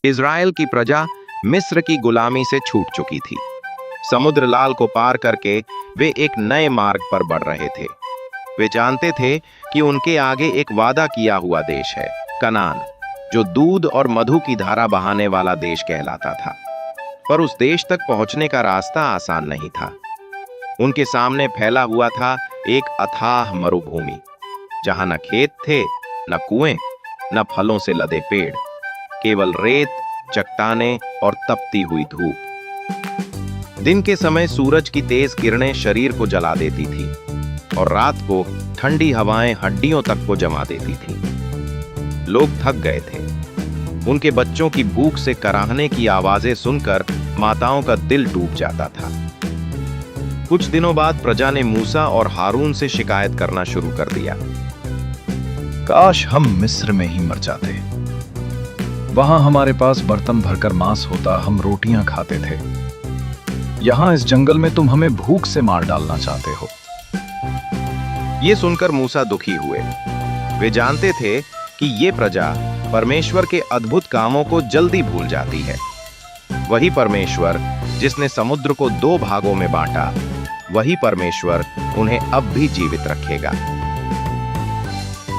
Israel की प्रजा मिस्र की गुलामी से छूट चुकी थी। समुद्र लाल को पार करके वे एक नए मार्ग पर बढ़ रहे थे। वे जानते थे कि उनके आगे एक वादा किया हुआ देश है, कनान, जो दूध और मधु की धारा बहाने वाला देश कहलाता था। पर उस देश तक पहुंचने का रास्ता आसान नहीं था। उनके सामने फैला हुआ था एक अथाह मरुभूमि, जहां न खेत थे, न कुएं, न फलों से लदे पेड़, केवल रेत, चट्टानें और तपती हुई धूप। दिन के समय सूरज की तेज किरणें शरीर को जला देती थी और रात को ठंडी हवाएं हड्डियों तक को जमा देती थी। लोग थक गए थे। उनके बच्चों की भूख से कराहने की आवाजें सुनकर माताओं का दिल टूट जाता था। कुछ दिनों बाद प्रजा ने मूसा और हारून से शिकायत करना शुरू कर दिया। काश हम मिस्र में ही मर जाते। वहां हमारे पास बर्तन भरकर मांस होता, हम रोटियां खाते थे। यहां इस जंगल में तुम हमें भूख से मार डालना चाहते हो। ये सुनकर मूसा दुखी हुए। वे जानते थे कि ये प्रजा परमेश्वर के अद्भुत कामों को जल्दी भूल जाती है। वही परमेश्वर जिसने समुद्र को 2 भागों में बांटा, वही परमेश्वर उन्हें अब भी जीवित रखेगा।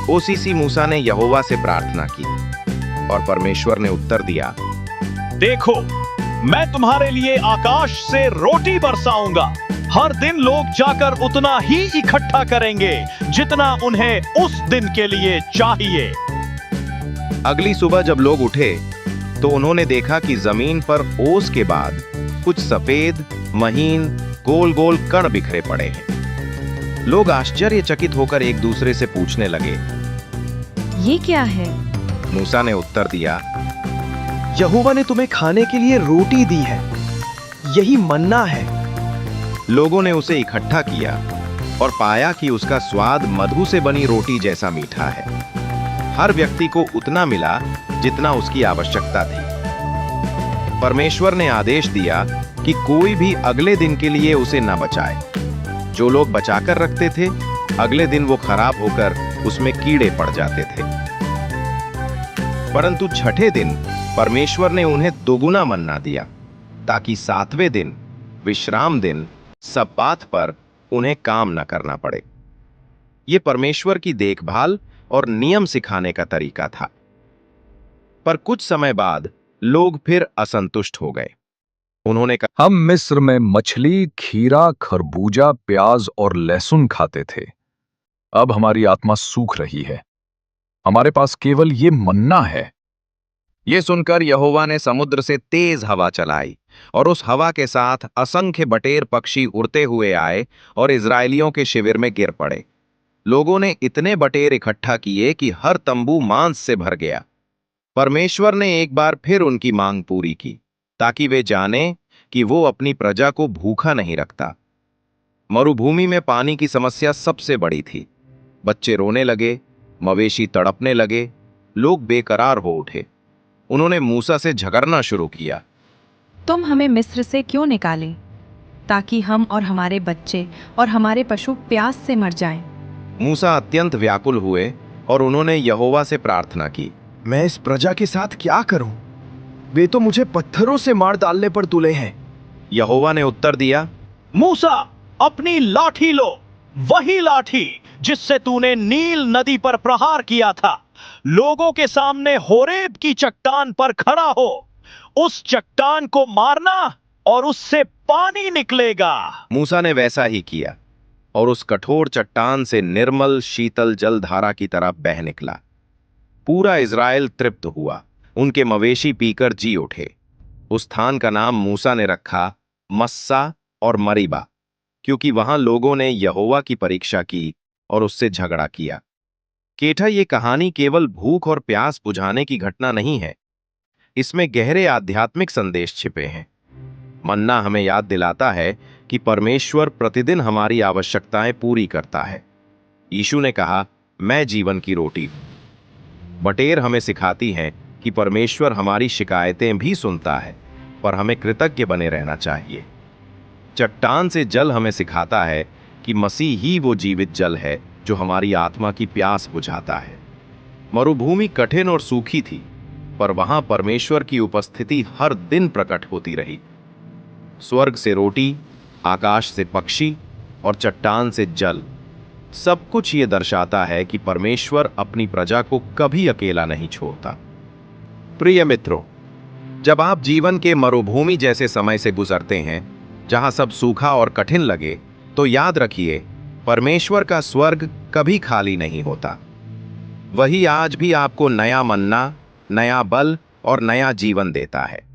ओसीसी मूसा ने यहोवा से प्रार्थना की और परमेश्वर ने उत्तर दिया, देखो, मैं तुम्हारे लिए आकाश से रोटी बरसाऊंगा। हर दिन लोग जाकर उतना ही इकट्ठा करेंगे जितना उन्हें उस दिन के लिए चाहिए। अगली सुबह जब लोग उठे तो उन्होंने देखा कि जमीन पर ओस के बाद कुछ सफेद, महीन, गोल गोल कण बिखरे पड़े हैं। लोग आश्चर्यचकित होकर एक दूसरे से पूछने लगे, ये क्या है? मूसा ने उत्तर दिया, यहोवा ने तुम्हें खाने के लिए रोटी दी है, यही मन्ना है। लोगों ने उसे इकट्ठा किया और पाया कि उसका स्वाद मधु से बनी रोटी जैसा मीठा है। हर व्यक्ति को उतना मिला जितना उसकी आवश्यकता थी। परमेश्वर ने आदेश दिया कि कोई भी अगले दिन के लिए उसे न बचाए। जो लोग बचाकर रखते थे, अगले दिन वो खराब होकर उसमें कीड़े पड़ जाते थे। परंतु छठे दिन परमेश्वर ने उन्हें दोगुना मन्ना दिया, ताकि 7वें दिन, विश्राम दिन, सब्बात पर उन्हें काम न करना पड़े। ये परमेश्वर की देखभाल और नियम सिखाने का तरीका था। पर कुछ समय बाद लोग फिर असंतुष्ट हो गए। उन्होंने कहा, हम मिस्र में मछली, खीरा, खरबूजा, प्याज और लहसुन खाते थे। अब हमारी आत्मा सूख रही है। हमारे पास केवल ये मन्ना है। ये सुनकर यहोवा ने समुद्र से तेज हवा चलाई और उस हवा के साथ असंख्य बटेर पक्षी उड़ते हुए आए और इजरायलियों के शिविर में गिर पड़े। लोगों ने इतने बटेर इकट्ठा किए कि हर तंबू मांस से भर गया। परमेश्वर ने एक बार फिर उनकी मांग पूरी की, ताकि वे जानें कि वो अपनी प्रजा को भूखा नहीं रखता। मरुभूमि में पानी की समस्या सबसे बड़ी थी। बच्चे रोने लगे, मवेशी तड़पने लगे, लोग बेकरार हो उठे। उन्होंने मूसा से झगड़ना शुरू किया। तुम हमें मिस्र से क्यों निकाले, ताकि हम और हमारे बच्चे और हमारे पशु प्यास से मर जाएं? मूसा अत्यंत व्याकुल हुए और उन्होंने यहोवा से प्रार्थना की, मैं इस प्रजा के साथ क्या करूं? वे तो मुझे पत्थरों से मार डालने पर तुले हैं। यहोवा ने उत्तर दिया, मूसा, अपनी लाठी लो, वही लाठी जिससे तूने नील नदी पर प्रहार किया था। लोगों के सामने होरेब की चट्टान पर खड़ा हो। उस चट्टान को मारना और उससे पानी निकलेगा। मूसा ने वैसा ही किया और उस कठोर चट्टान से निर्मल शीतल जलधारा की तरह बह निकला। पूरा इज़राइल तृप्त हुआ। उनके मवेशी पीकर जी उठे। उस स्थान का नाम मूसा ने रखा मस्सा और मरीबा, क्योंकि वहां लोगों ने यहोवा की परीक्षा की और उससे झगड़ा किया। केठा, ये कहानी केवल भूख और प्यास बुझाने की घटना नहीं है। इसमें गहरे आध्यात्मिक संदेश छिपे हैं। मन्ना हमें याद दिलाता है कि परमेश्वर प्रतिदिन हमारी आवश्यकताएं पूरी करता है। यीशु ने कहा, मैं जीवन की रोटी हूं। बटेर हमें सिखाती हैं कि परमेश्वर हमारी शिकायतें भी सुनता है, पर हमें कृतज्ञ बने रहना चाहिए। चट्टान से जल हमें सिखाता है कि मसीह ही वो जीवित जल है जो हमारी आत्मा की प्यास बुझाता है। मरुभूमि कठिन और सूखी थी, पर वहां परमेश्वर की उपस्थिति हर दिन प्रकट होती रही। स्वर्ग से रोटी, आकाश से पक्षी और चट्टान से जल, सब कुछ ये दर्शाता है कि परमेश्वर अपनी प्रजा को कभी अकेला नहीं छोड़ता। प्रिय मित्रों, जब आप जीवन के मरुभूमि जैसे समय से गुजरते हैं, जहां सब सूखा और कठिन लगे, तो याद रखिए, परमेश्वर का स्वर्ग कभी खाली नहीं होता। वही आज भी आपको नया मन्ना, नया बल और नया जीवन देता है।